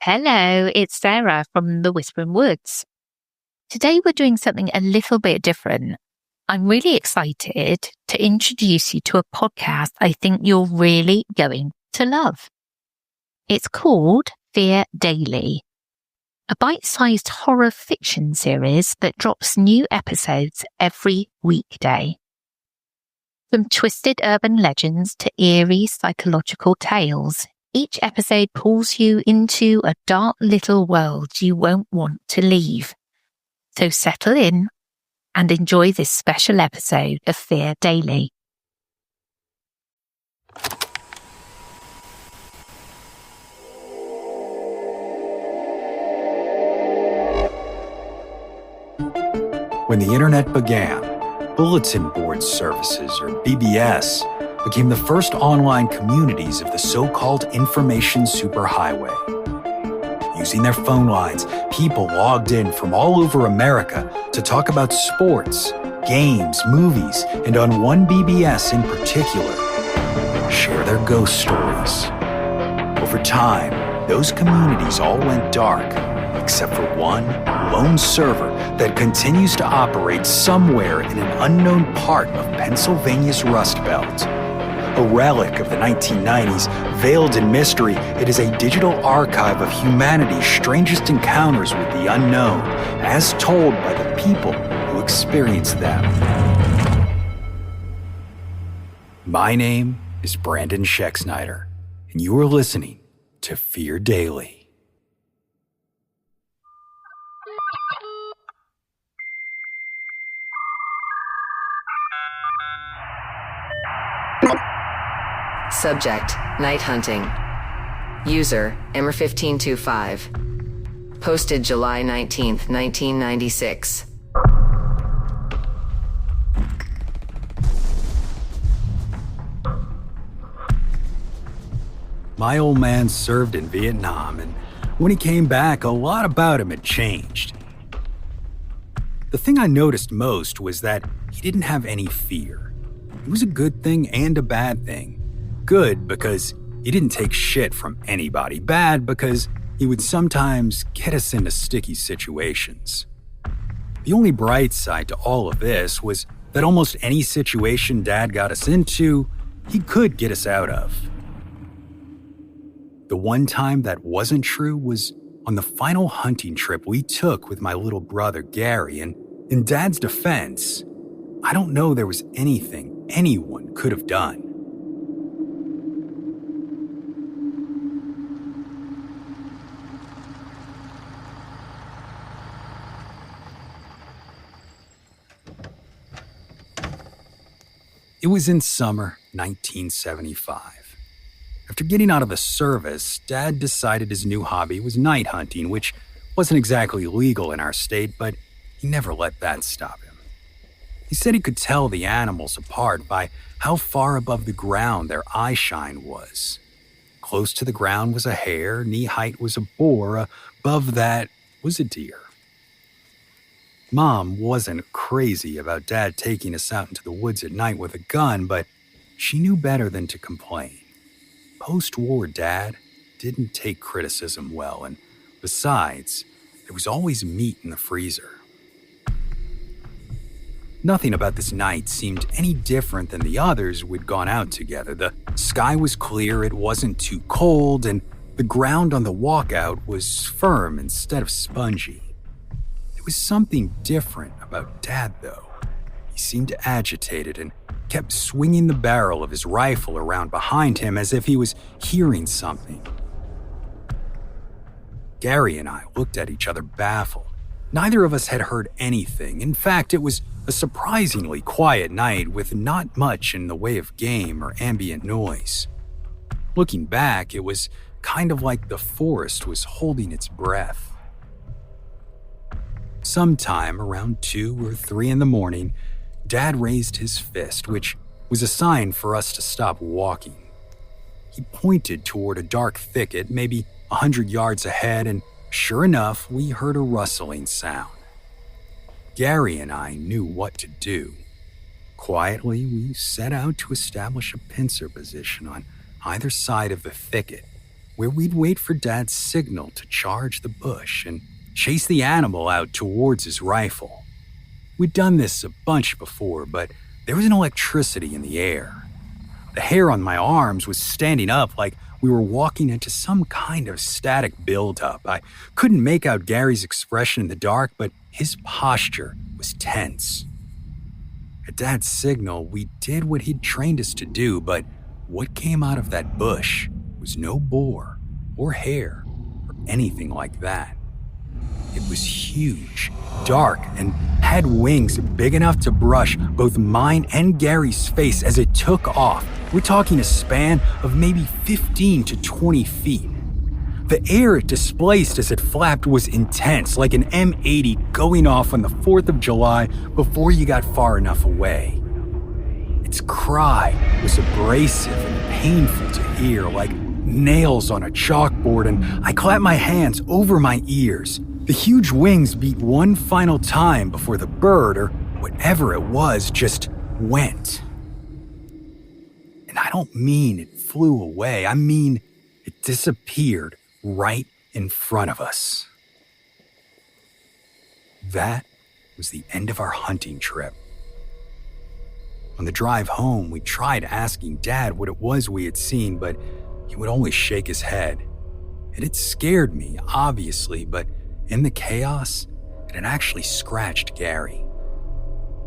Hello, it's Sarah from the Whispering Woods. Today we're doing something a little bit different. I'm really excited to introduce you to a podcast I think you're really going to love. It's called Fear Daily, a bite-sized horror fiction series that drops new episodes every weekday. From twisted urban legends to eerie psychological tales, each episode pulls you into a dark little world you won't want to leave. So settle in and enjoy this special episode of Fear Daily. When the internet began, bulletin board services, or BBS, became the first online communities of the so-called information superhighway. Using their phone lines, people logged in from all over America to talk about sports, games, movies, and on one BBS in particular, share their ghost stories. Over time, those communities all went dark, except for one lone server that continues to operate somewhere in an unknown part of Pennsylvania's Rust Belt. A relic of the 1990s, veiled in mystery, it is a digital archive of humanity's strangest encounters with the unknown, as told by the people who experienced them. My name is Brandon Schexnayder, and you are listening to Fear Daily. Subject, night hunting. User, Emmer1525. Posted July 19th, 1996. My old man served in Vietnam, and when he came back, a lot about him had changed. The thing I noticed most was that he didn't have any fear. It was a good thing and a bad thing. Good because he didn't take shit from anybody. Bad because he would sometimes get us into sticky situations. The only bright side to all of this was that almost any situation Dad got us into, he could get us out of. The one time that wasn't true was on the final hunting trip we took with my little brother Gary, and in Dad's defense, I don't know there was anything anyone could have done. It was in summer 1975. After getting out of the service, Dad decided his new hobby was night hunting, which wasn't exactly legal in our state, but he never let that stop him. He said he could tell the animals apart by how far above the ground their eye shine was. Close to the ground was a hare, knee height was a boar, above that was a deer. Mom wasn't crazy about Dad taking us out into the woods at night with a gun, but she knew better than to complain. Post-war Dad didn't take criticism well, and besides, there was always meat in the freezer. Nothing about this night seemed any different than the others we'd gone out together. The sky was clear, it wasn't too cold, and the ground on the walkout was firm instead of spongy. There was something different about Dad, though. He seemed agitated and kept swinging the barrel of his rifle around behind him as if he was hearing something. Gary and I looked at each other baffled. Neither of us had heard anything. In fact, it was a surprisingly quiet night with not much in the way of game or ambient noise. Looking back, it was kind of like the forest was holding its breath. Sometime around 2 or 3 in the morning, Dad raised his fist, which was a sign for us to stop walking. He pointed toward a dark thicket, maybe 100 yards ahead, and sure enough, we heard a rustling sound. Gary and I knew what to do. Quietly, we set out to establish a pincer position on either side of the thicket, where we'd wait for Dad's signal to charge the bush and chase the animal out towards his rifle. We'd done this a bunch before, but there was an electricity in the air. The hair on my arms was standing up like we were walking into some kind of static buildup. I couldn't make out Gary's expression in the dark, but his posture was tense. At Dad's signal, we did what he'd trained us to do, but what came out of that bush was no boar or hare or anything like that. It was huge, dark, and had wings big enough to brush both mine and Gary's face as it took off. We're talking a span of maybe 15 to 20 feet. The air it displaced as it flapped was intense, like an M80 going off on the 4th of July before you got far enough away. Its cry was abrasive and painful to hear, like nails on a chalkboard, and I clapped my hands over my ears. The huge wings beat one final time before the bird, or whatever it was, just went. And I don't mean it flew away. I mean it disappeared right in front of us. That was the end of our hunting trip. On the drive home, we tried asking Dad what it was we had seen, but he would only shake his head. It had scared me, obviously, but in the chaos, it had actually scratched Gary.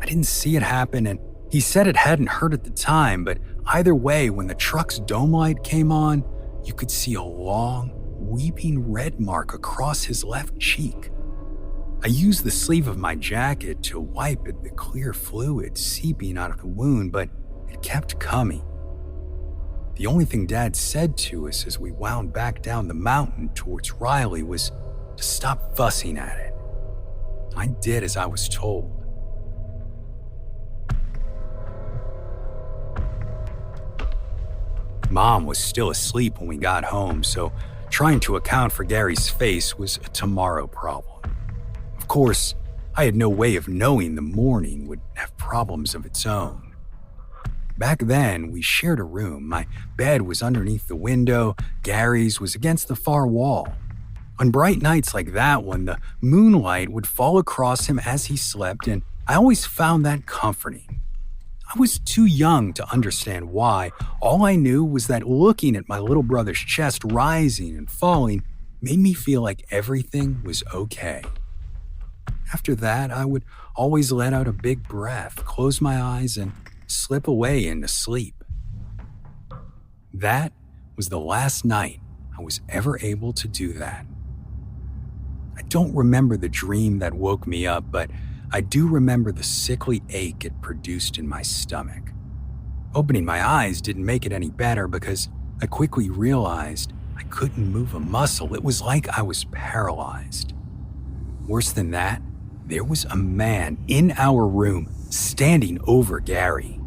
I didn't see it happen, and he said it hadn't hurt at the time, but either way, when the truck's dome light came on, you could see a long, weeping red mark across his left cheek. I used the sleeve of my jacket to wipe at the clear fluid seeping out of the wound, but it kept coming. The only thing Dad said to us as we wound back down the mountain towards Riley was to stop fussing at it. I did as I was told. Mom was still asleep when we got home, so trying to account for Gary's face was a tomorrow problem. Of course, I had no way of knowing the morning would have problems of its own. Back then, we shared a room. My bed was underneath the window, Gary's was against the far wall. On bright nights like that one, the moonlight would fall across him as he slept, and I always found that comforting. I was too young to understand why. All I knew was that looking at my little brother's chest rising and falling made me feel like everything was okay. After that, I would always let out a big breath, close my eyes, and slip away into sleep. That was the last night I was ever able to do that. I don't remember the dream that woke me up, but I do remember the sickly ache it produced in my stomach. Opening my eyes didn't make it any better because I quickly realized I couldn't move a muscle. It was like I was paralyzed. Worse than that, there was a man in our room standing over Gary.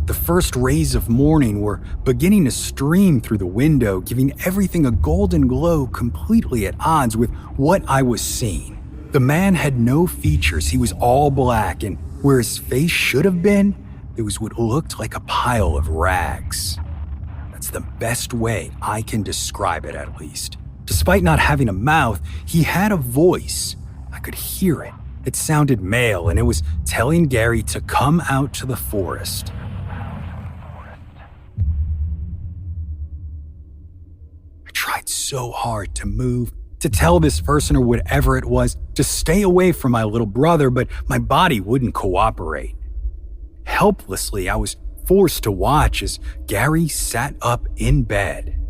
The first rays of morning were beginning to stream through the window, giving everything a golden glow completely at odds with what I was seeing. The man had no features. He was all black, and where his face should have been, there was what looked like a pile of rags. That's the best way I can describe it, at least. Despite not having a mouth, he had a voice. I could hear it. It sounded male, and it was telling Gary to come out to the forest. I tried so hard to move, to tell this person or whatever it was to stay away from my little brother, but my body wouldn't cooperate. Helplessly, I was forced to watch as Gary sat up in bed.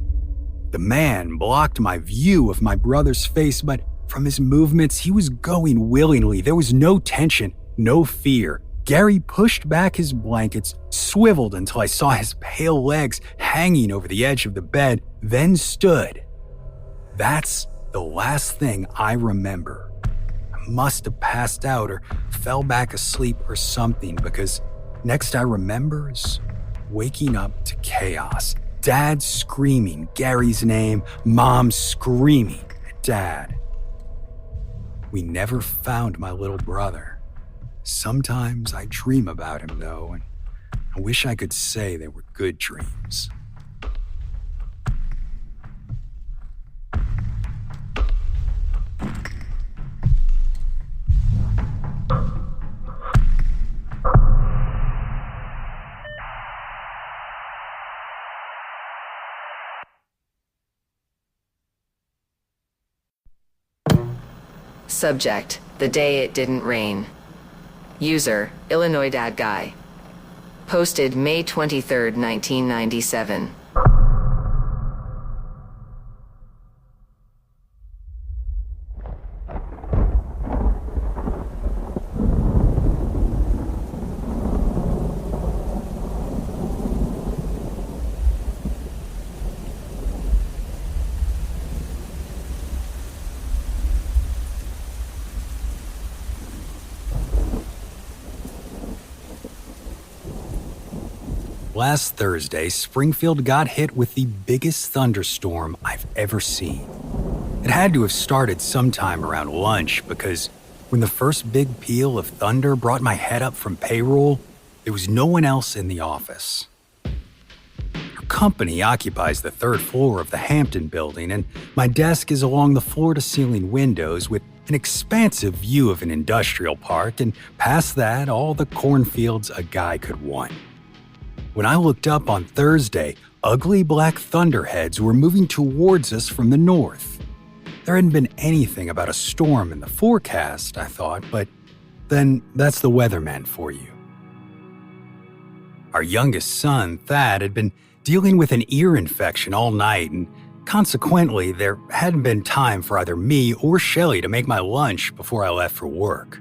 The man blocked my view of my brother's face, but from his movements, he was going willingly. There was no tension, no fear. Gary pushed back his blankets, swiveled until I saw his pale legs hanging over the edge of the bed, then stood. That's the last thing I remember. I must have passed out or fell back asleep or something, because next I remember is waking up to chaos. Dad screaming Gary's name, Mom screaming at Dad. We never found my little brother. Sometimes I dream about him, though, and I wish I could say they were good dreams. Subject, the day it didn't rain. User, Illinois Dad Guy. Posted May 23, 1997. Last Thursday, Springfield got hit with the biggest thunderstorm I've ever seen. It had to have started sometime around lunch because when the first big peal of thunder brought my head up from payroll, there was no one else in the office. Our company occupies the third floor of the Hampton building, and my desk is along the floor-to-ceiling windows with an expansive view of an industrial park, and past that, all the cornfields a guy could want. When I looked up on Thursday, ugly black thunderheads were moving towards us from the north. There hadn't been anything about a storm in the forecast, I thought, but then that's the weatherman for you. Our youngest son, Thad, had been dealing with an ear infection all night, and consequently, there hadn't been time for either me or Shelley to make my lunch before I left for work.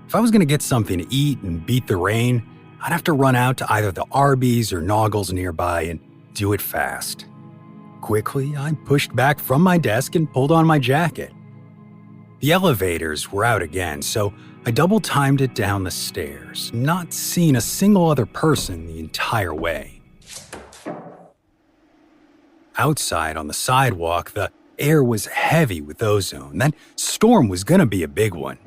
If I was going to get something to eat and beat the rain, I'd have to run out to either the Arby's or Noggles nearby and do it fast. Quickly, I pushed back from my desk and pulled on my jacket. The elevators were out again, so I double-timed it down the stairs, not seeing a single other person the entire way. Outside on the sidewalk, the air was heavy with ozone. That storm was going to be a big one.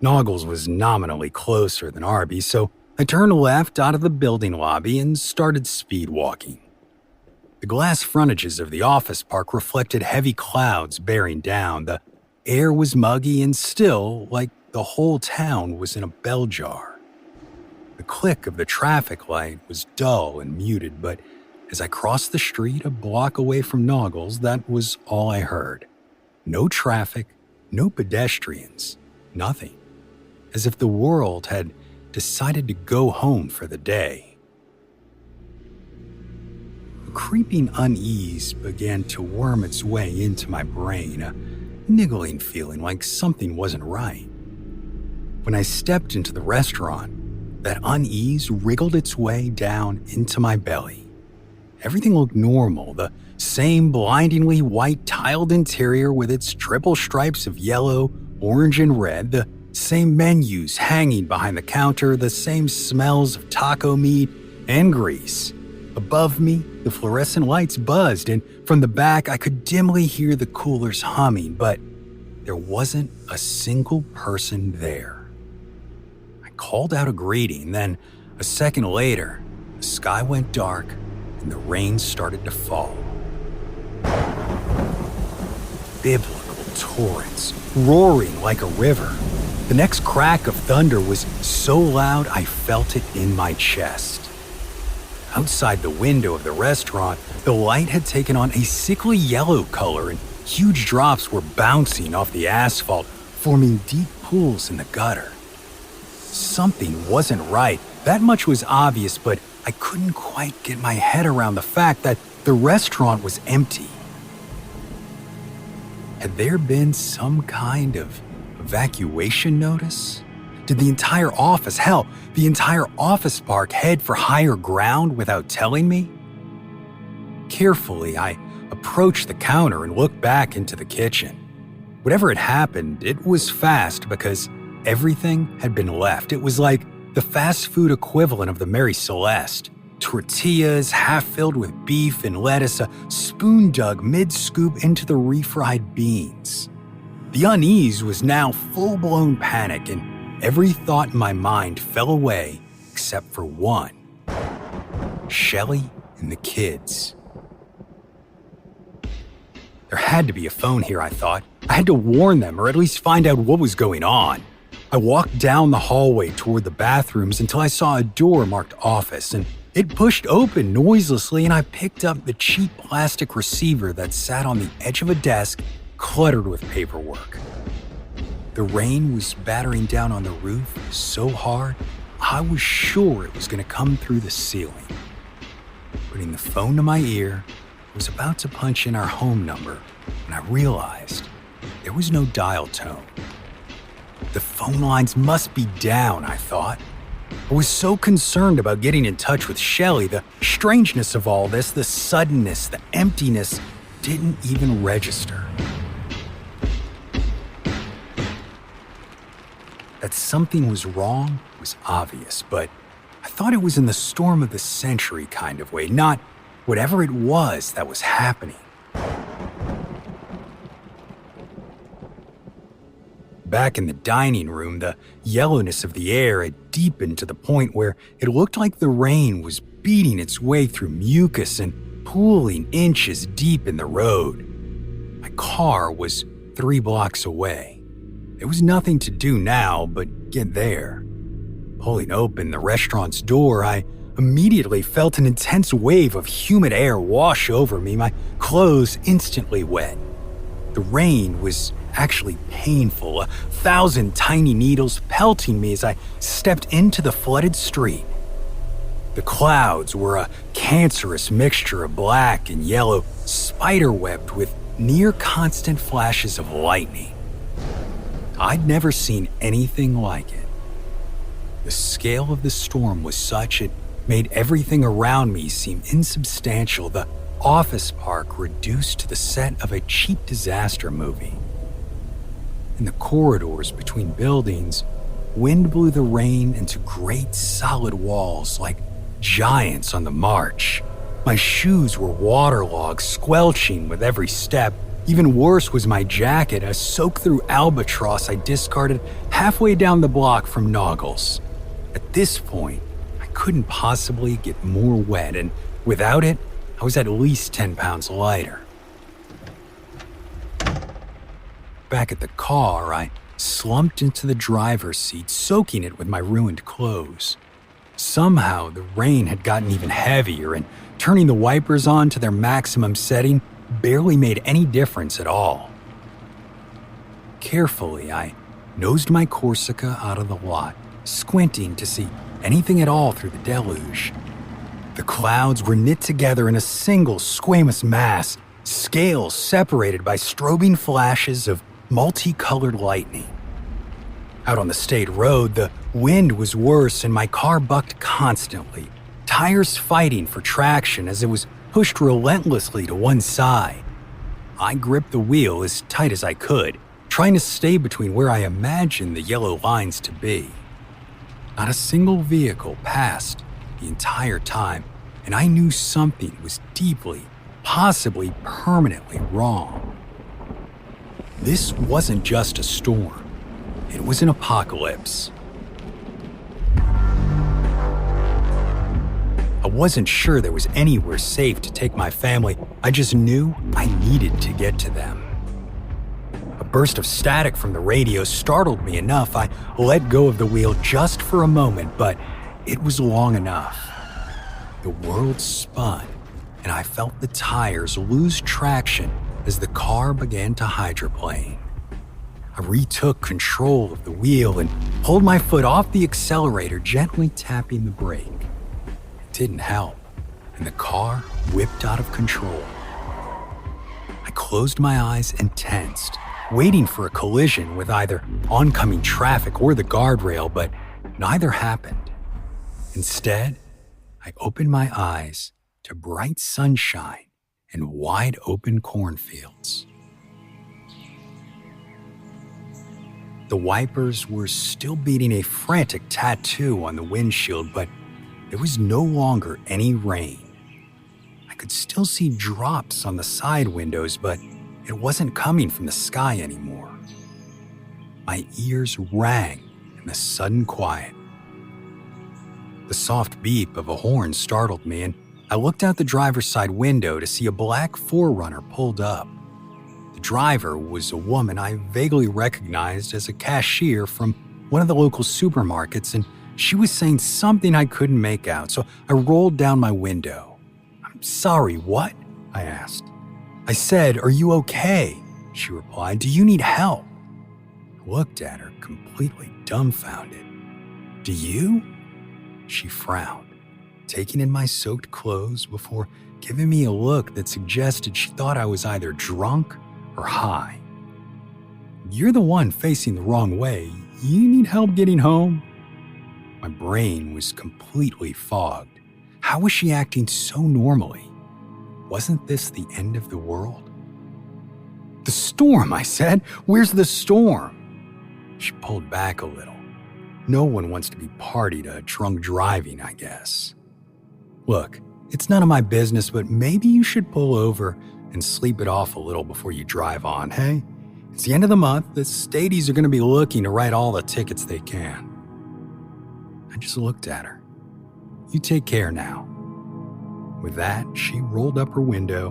Noggles was nominally closer than Arby's, so I turned left out of the building lobby and started speed walking. The glass frontages of the office park reflected heavy clouds bearing down. The air was muggy and still, like the whole town was in a bell jar. The click of the traffic light was dull and muted, but as I crossed the street a block away from Noggles, that was all I heard. No traffic, no pedestrians, nothing. As if the world had decided to go home for the day. A creeping unease began to worm its way into my brain, a niggling feeling like something wasn't right. When I stepped into the restaurant, that unease wriggled its way down into my belly. Everything looked normal, the same blindingly white tiled interior with its triple stripes of yellow, orange, and red, the same menus hanging behind the counter, the same smells of taco meat and grease. Above me, the fluorescent lights buzzed, and from the back, I could dimly hear the coolers humming, but there wasn't a single person there. I called out a greeting, then a second later, the sky went dark and the rain started to fall. Biblical torrents, roaring like a river. The next crack of thunder was so loud I felt it in my chest. Outside the window of the restaurant, the light had taken on a sickly yellow color and huge drops were bouncing off the asphalt, forming deep pools in the gutter. Something wasn't right. That much was obvious, but I couldn't quite get my head around the fact that the restaurant was empty. Had there been some kind of evacuation notice? Did the entire office, hell, the entire office park head for higher ground without telling me? Carefully, I approached the counter and looked back into the kitchen. Whatever had happened, it was fast because everything had been left. It was like the fast food equivalent of the Mary Celeste. Tortillas half filled with beef and lettuce, a spoon dug mid-scoop into the refried beans. The unease was now full-blown panic, and every thought in my mind fell away except for one. Shelley and the kids. There had to be a phone here, I thought. I had to warn them or at least find out what was going on. I walked down the hallway toward the bathrooms until I saw a door marked office, and it pushed open noiselessly, and I picked up the cheap plastic receiver that sat on the edge of a desk cluttered with paperwork. The rain was battering down on the roof so hard, I was sure it was going to come through the ceiling. Putting the phone to my ear, I was about to punch in our home number when I realized there was no dial tone. The phone lines must be down, I thought. I was so concerned about getting in touch with Shelley. The strangeness of all this, the suddenness, the emptiness, didn't even register. That something was wrong was obvious, but I thought it was in the storm of the century kind of way, not whatever it was that was happening. Back in the dining room, the yellowness of the air had deepened to the point where it looked like the rain was beating its way through mucus and pooling inches deep in the road. My car was 3 blocks away. There was nothing to do now but get there. Pulling open the restaurant's door, I immediately felt an intense wave of humid air wash over me, my clothes instantly wet. The rain was actually painful, 1,000 tiny needles pelting me as I stepped into the flooded street. The clouds were a cancerous mixture of black and yellow, spiderwebbed with near-constant flashes of lightning. I'd never seen anything like it. The scale of the storm was such it made everything around me seem insubstantial, the office park reduced to the set of a cheap disaster movie. In the corridors between buildings, wind blew the rain into great solid walls like giants on the march. My shoes were waterlogged, squelching with every step. Even worse was my jacket, a soaked-through albatross I discarded halfway down the block from Noggles. At this point, I couldn't possibly get more wet, and without it, I was at least 10 pounds lighter. Back at the car, I slumped into the driver's seat, soaking it with my ruined clothes. Somehow, the rain had gotten even heavier, and turning the wipers on to their maximum setting barely made any difference at all. Carefully, I nosed my Corsica out of the lot, squinting to see anything at all through the deluge. The clouds were knit together in a single squamous mass, scales separated by strobing flashes of multicolored lightning. Out on the state road, the wind was worse and my car bucked constantly, tires fighting for traction as it was pushed relentlessly to one side. I gripped the wheel as tight as I could, trying to stay between where I imagined the yellow lines to be. Not a single vehicle passed the entire time, and I knew something was deeply, possibly permanently wrong. This wasn't just a storm. It was an apocalypse. I wasn't sure there was anywhere safe to take my family. I just knew I needed to get to them. A burst of static from the radio startled me enough. I let go of the wheel just for a moment, but it was long enough. The world spun, and I felt the tires lose traction as the car began to hydroplane. I retook control of the wheel and pulled my foot off the accelerator, gently tapping the brake. It didn't help, and the car whipped out of control. I closed my eyes and tensed, waiting for a collision with either oncoming traffic or the guardrail, but neither happened. Instead, I opened my eyes to bright sunshine and wide open cornfields. The wipers were still beating a frantic tattoo on the windshield, but there was no longer any rain. I could still see drops on the side windows, but it wasn't coming from the sky anymore. My ears rang in the sudden quiet. The soft beep of a horn startled me, and I looked out the driver's side window to see a black 4Runner pulled up. The driver was a woman I vaguely recognized as a cashier from one of the local supermarkets, and she was saying something I couldn't make out, so I rolled down my window. "I'm sorry, what?" I asked. I said, "Are you okay?" She replied, "Do you need help?" I looked at her, completely dumbfounded. Do you? She frowned, taking in my soaked clothes before giving me a look that suggested she thought I was either drunk or high. You're the one facing the wrong way. You need help getting home? My brain was completely fogged. How was she acting so normally? Wasn't this the end of the world? The storm, I said. Where's the storm? She pulled back a little. No one wants to be party to drunk driving, I guess. Look, it's none of my business, but maybe you should pull over and sleep it off a little before you drive on, hey? It's the end of the month. The Stadies are going to be looking to write all the tickets they can. I just looked at her. You take care now. With that, she rolled up her window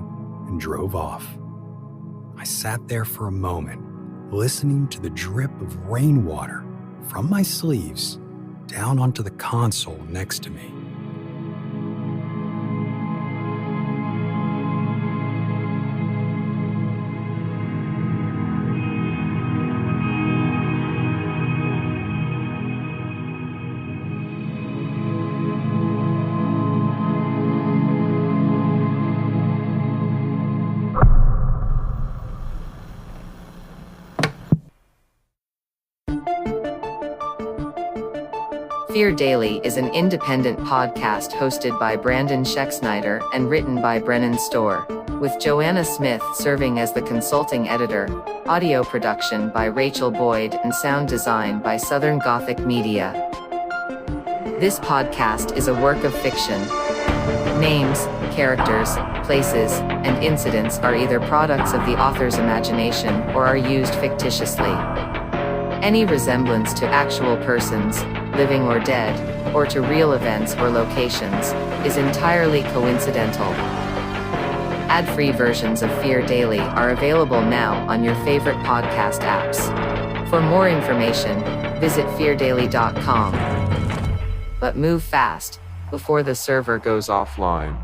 and drove off. I sat there for a moment, listening to the drip of rainwater from my sleeves down onto the console next to me. Fear Daily is an independent podcast hosted by Brandon Schexnayder and written by Brennan Storr, with Joanna Smith serving as the consulting editor, audio production by Rachel Boyd and sound design by Southern Gothic Media. This podcast is a work of fiction. Names, characters, places, and incidents are either products of the author's imagination or are used fictitiously. Any resemblance to actual persons, living or dead, or to real events or locations, is entirely coincidental. Ad-free versions of Fear Daily are available now on your favorite podcast apps. For more information, visit feardaily.com. But move fast, before the server goes offline.